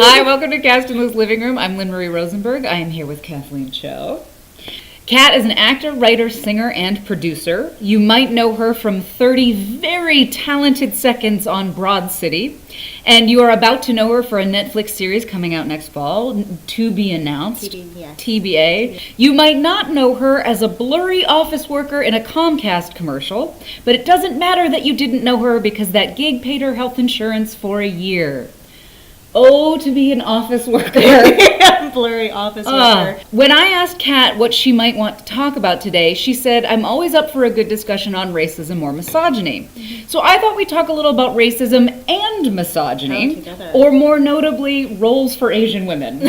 Hi, welcome to CastAndLoose Living Room. I'm Lynne Rosenberg. I am here with Kathleen Choe. Kat is an actor, writer, singer, and producer. You might know her from 30 very talented seconds on Broad City. And you are about to know her for a Netflix series coming out next fall, to be announced. TBA. You might not know her as a blurry office worker in a Comcast commercial, but it doesn't matter that you didn't know her because that gig paid her health insurance for a year. Oh, to be an office worker. Blurry office worker. When I asked Kat what she might want to talk about today, she said, I'm always up for a good discussion on racism or misogyny. So I thought we'd talk a little about racism and misogyny, or more notably, roles for Asian women.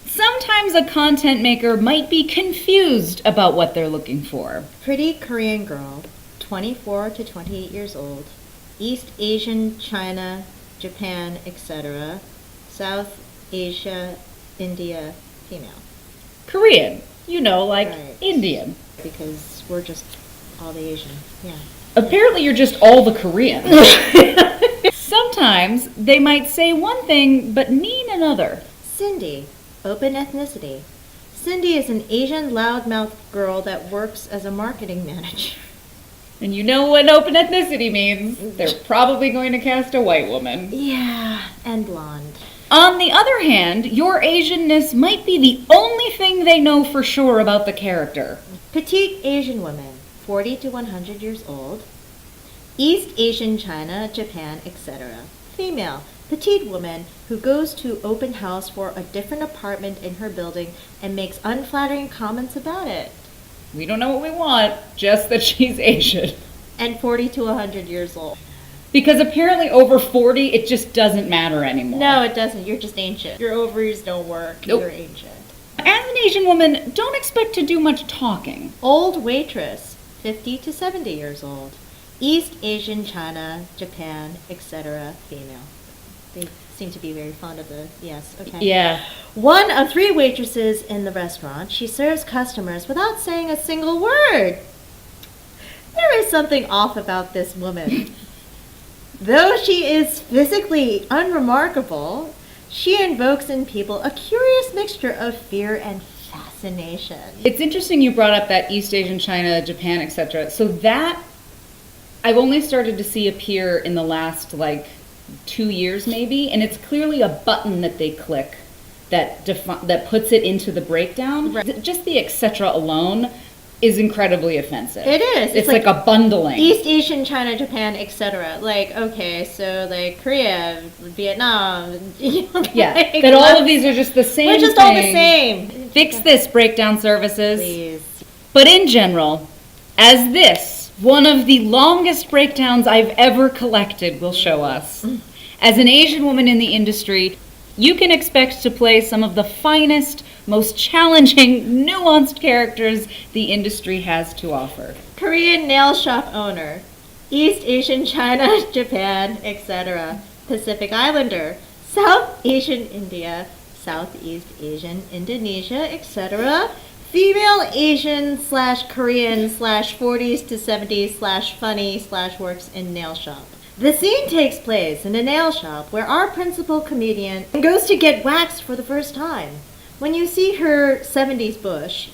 Sometimes a content maker might be confused about what they're looking for. Pretty Korean girl, 24 to 28 years old, East Asian, China, Japan, etc., South Asia, India, female. Korean, like Right. Indian. Because we're just all the Asian, yeah. Apparently you're just all the Korean. Sometimes they might say one thing but mean another. Cindy, open ethnicity. Cindy is an Asian loudmouth girl that works as a marketing manager. And you know what open ethnicity means. They're probably going to cast a white woman. Yeah, and blonde. On the other hand, your Asianness might be the only thing they know for sure about the character. Petite Asian woman, 40 to 100 years old. East Asian, China, Japan, etc. Female, petite woman who goes to open house for a different apartment in her building and makes unflattering comments about it. We don't know what we want, just that she's Asian. And 40 to 100 years old. Because apparently over 40, it just doesn't matter anymore. No, it doesn't. You're just ancient. Your ovaries don't work. Nope. You're ancient. As an Asian woman, don't expect to do much talking. Old waitress, 50 to 70 years old. East Asian, China, Japan, etc. Female. They seem to be very fond of the, yes, okay. Yeah. One of 3 waitresses in the restaurant. She serves customers without saying a single word. There is something off about this woman. Though she is physically unremarkable, she invokes in people a curious mixture of fear and fascination. It's interesting you brought up that East Asian, China, Japan, etc. So that I've only started to see appear in the last 2 years maybe, and it's clearly a button that they click that puts it into the breakdown. Right. Just the etc. alone is incredibly offensive. It is. It's like a bundling. East Asian, China, Japan, etc. Okay, so Korea, Vietnam. Yeah, that all of these are just the same. We're just thing. all the same. Fix this, breakdown services. Please. But in general, as this, one of the longest breakdowns I've ever collected will show us. As an Asian woman in the industry, you can expect to play some of the finest, most challenging, nuanced characters the industry has to offer. Korean nail shop owner, East Asian, China, Japan, etc. Pacific Islander, South Asian, India, Southeast Asian, Indonesia, etc. Female Asian / Korean / 40s to 70s / funny / works in nail shop. The scene takes place in a nail shop where our principal comedian goes to get waxed for the first time. When you see her 70s bush,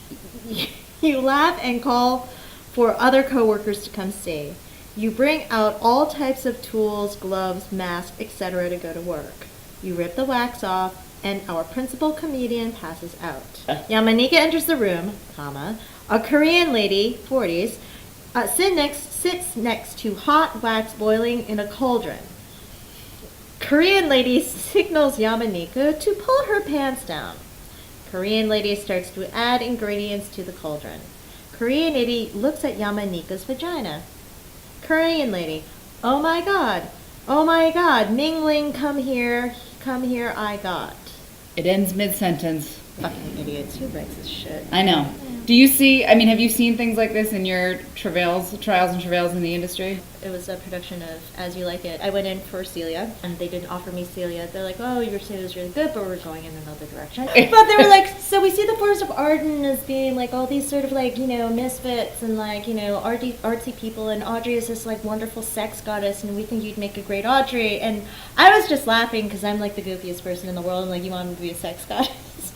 you laugh and call for other coworkers to come see. You bring out all types of tools, gloves, masks, etc. to go to work. You rip the wax off, and our principal comedian passes out. Yamanika enters the room, a Korean lady, 40s, sits next to hot wax boiling in a cauldron. Korean lady signals Yamanika to pull her pants down. Korean lady starts to add ingredients to the cauldron. Korean lady looks at Yamanika's vagina. Korean lady, oh my god, mingling, come here, I got. It ends mid-sentence. Fucking idiots, who writes this shit? I know. Do you see, I mean, have you seen things like this in your trials and travails in the industry? It was a production of As You Like It. I went in for Celia, and they didn't offer me Celia. They're like, oh, your Celia's really good, but we're going in another direction. But they were like, so we see the Forest of Arden as being like all these sort of like, you know, misfits and like, you know, artsy people, and Audrey is this like wonderful sex goddess, and we think you'd make a great Audrey. And I was just laughing because I'm like the goofiest person in the world, and like, you want me to be a sex goddess?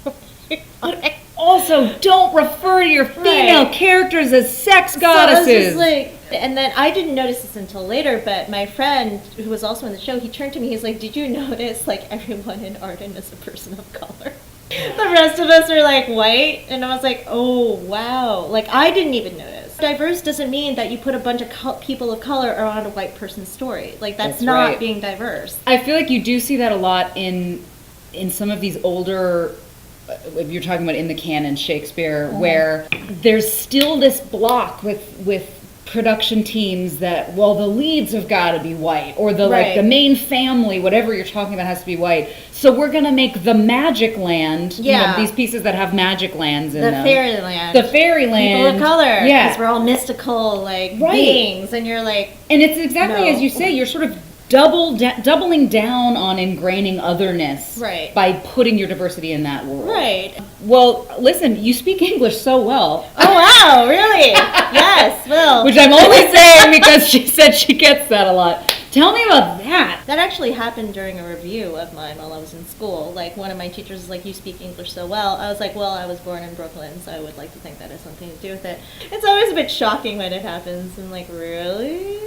Also, don't refer to your female characters as sex goddesses. So I was just like, and then I didn't notice this until later, but my friend, who was also on the show, he turned to me, he's like, did you notice, like, everyone in Arden is a person of color? The rest of us are, like, white, and I was like, oh, wow. Like, I didn't even notice. Diverse doesn't mean that you put a bunch of people of color around a white person's story. Like, that's not right. Being diverse. I feel like you do see that a lot in some of these older, if you're talking about in the canon Shakespeare, where there's still this block with production teams that, well, the leads have got to be white, or the like the main family, whatever you're talking about, has to be white. So we're gonna make the magic land, you know, these pieces that have magic lands in them. The fairyland. People of color. Because we're all mystical, like, beings, and you're like, and it's exactly as you say, you're sort of doubling down on ingraining otherness by putting your diversity in that world. Right. Well, listen, you speak English so well. Oh, wow, really? Yes, well. Which I'm only saying because she said she gets that a lot. Tell me about that. That actually happened during a review of mine while I was in school. Like, one of my teachers was like, you speak English so well. I was like, well, I was born in Brooklyn, so I would like to think that has something to do with it. It's always a bit shocking when it happens. I'm like, really?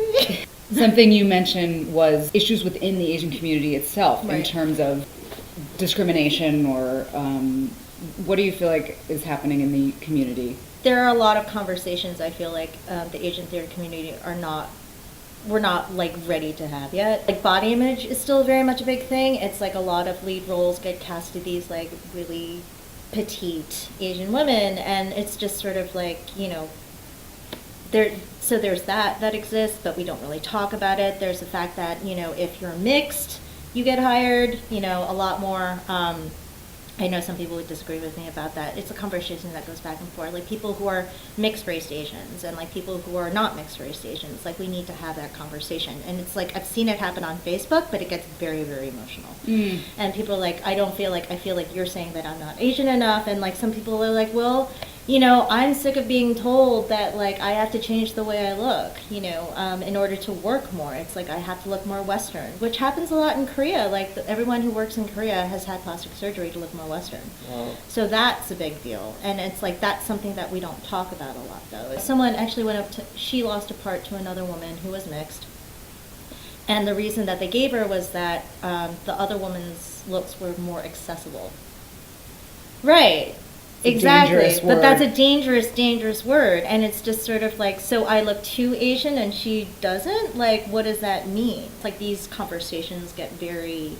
Something you mentioned was issues within the Asian community itself in terms of discrimination, or what do you feel like is happening in the community? There are a lot of conversations I feel like the Asian theater community we're not like ready to have yet. Like, body image is still very much a big thing. It's like a lot of lead roles get cast to these like really petite Asian women, and it's just sort of like, you know, so there's that exists, but we don't really talk about it. There's the fact that, you know, if you're mixed, you get hired, you know, a lot more. I know some people would disagree with me about that. It's a conversation that goes back and forth. Like, people who are mixed-race Asians and, like, people who are not mixed-race Asians, like, we need to have that conversation. And it's like, I've seen it happen on Facebook, but it gets very, very emotional. And people are like, I feel like you're saying that I'm not Asian enough. And, like, some people are like, well, you know, I'm sick of being told that, like, I have to change the way I look, you know, in order to work more. It's like I have to look more Western, which happens a lot in Korea. Like, everyone who works in Korea has had plastic surgery to look more Western. Wow. So that's a big deal. And it's like, that's something that we don't talk about a lot, though. Someone actually went up to, she lost a part to another woman who was mixed. And the reason that they gave her was that the other woman's looks were more accessible. Right. Exactly, but that's a dangerous word, and it's just sort of like, so I look too Asian and she doesn't? Like, what does that mean? Like, these conversations get very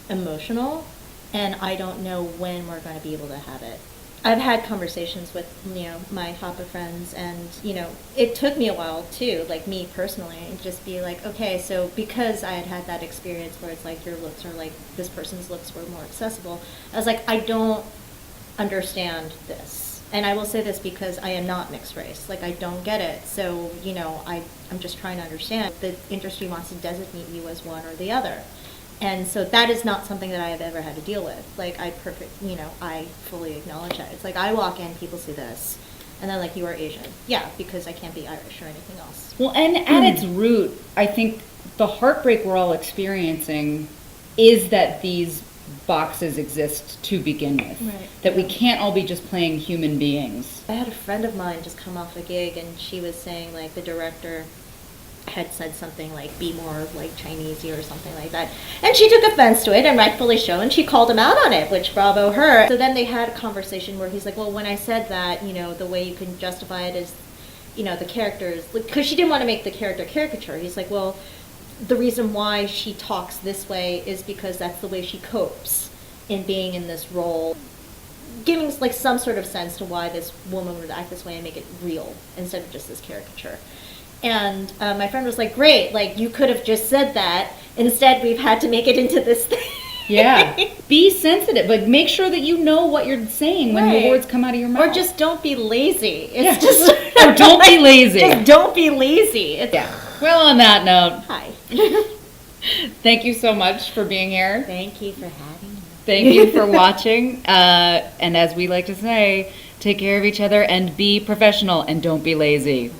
emotional, and I don't know when we're going to be able to have it. I've had conversations with, you know, my Hapa friends, and, you know, it took me a while too, like me personally, and just be like, okay, so because I had that experience where it's like your looks are like, this person's looks were more accessible, I was like, I don't understand this. And I will say this because I am not mixed race. Like, I don't get it. So, you know, I'm just trying to understand. The industry wants to designate you as one or the other. And so that is not something that I have ever had to deal with. Like, I fully acknowledge that. It's like, I walk in, people see this, and they're like, you are Asian. Yeah, because I can't be Irish or anything else. Well, and at its root, I think the heartbreak we're all experiencing is that these boxes exist to begin with. Right. That we can't all be just playing human beings. I had a friend of mine just come off a gig, and she was saying, like, the director had said something like, be more like Chinesey or something like that. And she took offense to it, and rightfully so, and she called him out on it, which bravo her. So then they had a conversation where he's like, well, when I said that, you know, the way you can justify it is, you know, the characters, because she didn't want to make the character caricature. He's like, well, the reason why she talks this way is because that's the way she copes in being in this role, giving like some sort of sense to why this woman would act this way and make it real instead of just this caricature. And my friend was like, great, like, you could have just said that. Instead, we've had to make it into this thing. Yeah. Be sensitive. Like, make sure that you know what you're saying when Right. the words come out of your mouth. Or just don't be lazy. It's Yeah. just Or don't be lazy. Just don't be lazy. It's, Yeah. Well, on that note, Hi. thank you so much for being here. Thank you for having me. Thank you for watching. And as we like to say, take care of each other and be professional and don't be lazy.